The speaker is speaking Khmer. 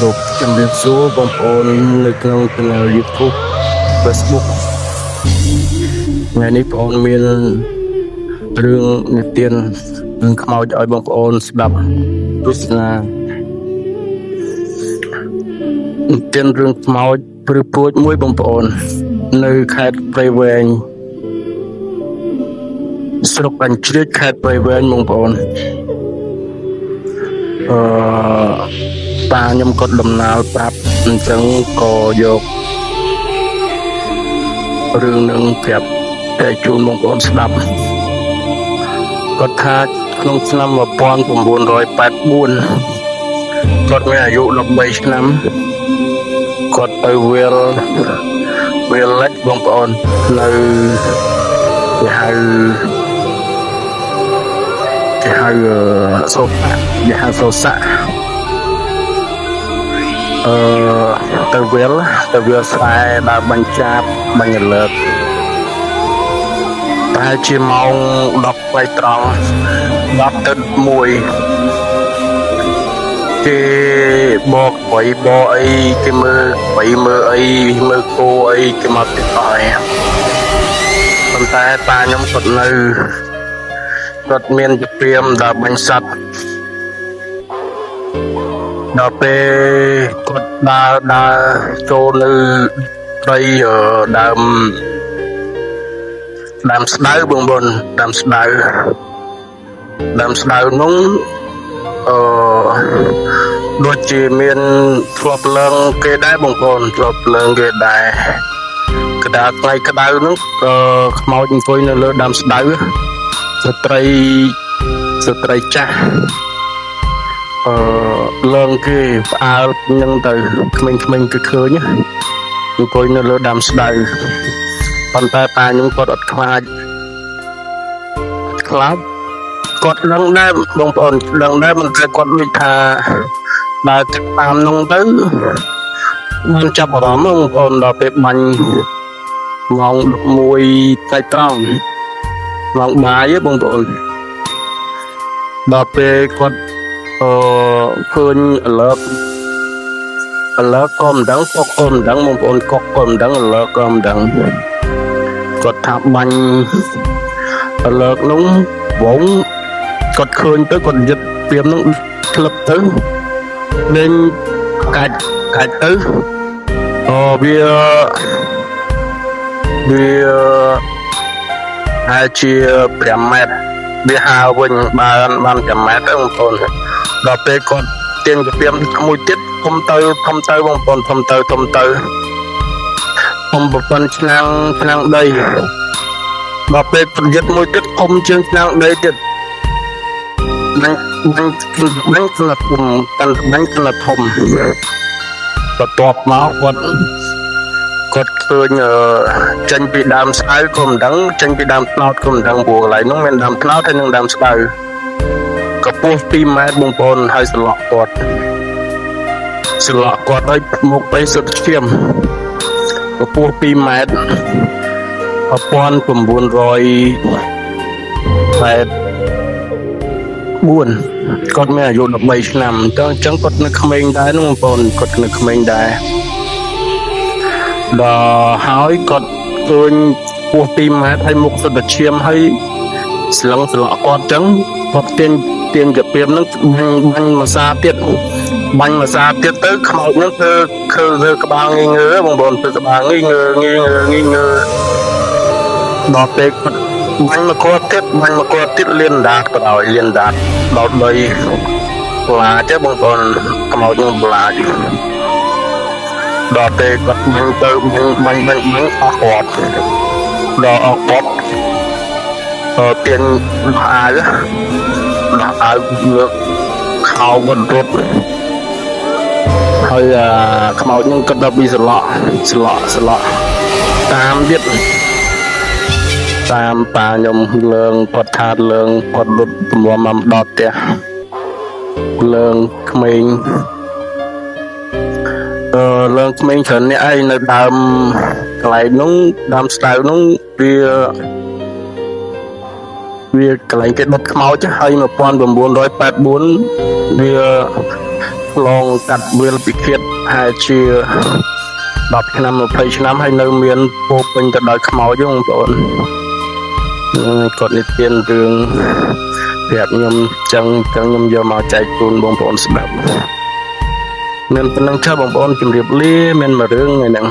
លោកជំរាបសួរបងប្អូននៅក្នុង Channel YouTube Facebook ថ្ងៃនេះបងប្អូនមានរឿងនិទានរឿងខ្មោចឲ្យបងប្អូនស្ដាប់ទស្សនានិទានរឿងខ្មោចព្រឺព្រួចមួយបងប្អូននៅខេត្តព្រៃវែងស្រុកអញ្ជ្រាចខេត្តព្រៃវែងបងប្អូនតាខ្ញុំគាត់ដំណើរប្រាប់អញ្ចឹងក៏យករឿងនឹងប្រាប់តែជូនបងប្អូនស្ដាប់គាត់ថាក្នុងឆ្នាំ1984គាត់មានអាយុ13ឆ្នាំគាត់ទៅវាលលិចបងប្អូននៅគេហៅសូសាទៅវាលស្វែដើរបាញ់ចាប់បាញ់លើកតែជាម៉ោង10ពេលត្រង់10ទៅ1គេបកបៃបអីគេមើលបៃមើលអីមើលគោអីគេមកទៀតអស់ប៉ុន្តែតាខ្ញុំគាត់មានជាព្រាមដើរបាញ់សត្វដល់ពេលគាត់ដើរចូលនៅព្រៃដើមស្ដៅបងប្អូនដើមស្ដៅនោះដូចជាមានធ្លាប់ឡើងគេដែរបងប្អូនធ្លាប់ឡើងគេដែរក្តារថ្ងៃក្តៅនោះខ្មោចអង្គុយនៅលើដើមស្ដៅស្ត្រីចាស់ឡើងគេផ្អើលនឹងទៅក្មេងៗគឺឃើញអង្គុយនៅលើដើមស្ដៅប៉ុន្តែតាខ្ញុំគាត់អត់ខ្លាចគាត់ដឹងដែរបងប្អូនដឹងដែរមិនតែគាត់និយាយថាដើរតាមនោះទៅបានចាប់អារម្មណ៍បងប្អូនដល់ពេលបាញ់ម៉ោង11ថ្ងៃត្រង់ម៉ោងបាយបងប្អូនដល់ពេលគាត់ឃើញalertក៏មិនដឹងកុកក៏មិនដឹងបងប្អូនកុកក៏មិនដឹងalertក៏មិនដឹងគាត់ថាបាញ់alertនោះវងគាត់ឃើញទៅគាត់យឹតព្រាមនោះធ្លាប់ទៅលេងកាច់ទៅវាហើយជា5ម៉ែត្រវាហៅវិញបាន5ម៉ែត្រទៅបងប្អូនដល់ពេលគាត់ទាញកាពីមមួយទៀតធំទៅបងប្អូនធំទៅប្រព័ន្ធឆ្នាំងដីដល់ពេលប្រយុទ្ធមួយទៀតធំជាងឆ្នាំងដីទៀតនឹងស្លាប់ធំបន្ទាប់មកគាត់ឃើញចេញពីដើមស្ដៅក៏មិនដឹងចេញពីដើមត្នោតក៏មិនដឹងព្រោះកន្លែងនោះមានដើមត្នោតហើយនិងដើមស្ដៅកម្ពស់2ម៉ែត្របងប្អូនហើយស្លក់គាត់ឲ្យមកទៅសុទ្ធឈាមកម្ពស់2ម៉ែត្រ1984គាត់មានអាយុ13ឆ្នាំអញ្ចឹងគាត់នៅក្មេងដែរនោះបងប្អូនគាត់នៅក្មេងដែរដល់ហើយគាត់ឃើញពោះ2ម៉ែត្រហើយមុខសុទ្ធឈាមហើយស្លក់គាត់អញ្ចឹងគាត់ទាញកាពីមនឹងបាញ់មួយសាទៀតទៅខ្មោចនឹងធ្វើក្បាលងើបងប្អូនធ្វើក្បាលងើដល់ពេលគាត់បាញ់មកគាត់ទៀតលៀនដាតដល់ដីប្លាចបងប្អូនខ្មោចនឹងប្លាចដល់ពេលគាត់បាញ់អស់គាត់ដល់អស់គាត់ទាញអាវលើកខោគាត់រត់ហើយខ្មោចនឹងគាត់ដល់ពីស្លក់តាមទៀតតាមប៉ាខ្ញុំលើងគាត់ថាលើងគាត់រត់ទំមមកដល់ផ្ទះលើងក្មេងលើងក្មេងច្រើននេះឯងនៅដើមកន្លែងនោះដើមស្ដៅនោះវាកន្លែងគេដុតខ្មោចហើយ1984វា លងកាត់វាលពិឃាតហើយជា10ឆ្នាំ20ឆ្នាំហើយនៅមានពោពេញទៅដោយខ្មោចបងប្អូនគាត់និទានរឿងប្រាប់ខ្ញុំចឹងខ្ញុំយកមកចែកជូនបងប្អូនស្ដាប់មានប៉ុណ្ណឹងចុះបងប្អូនជម្រាបលាមានមួយរឿងថ្ងៃហ្នឹង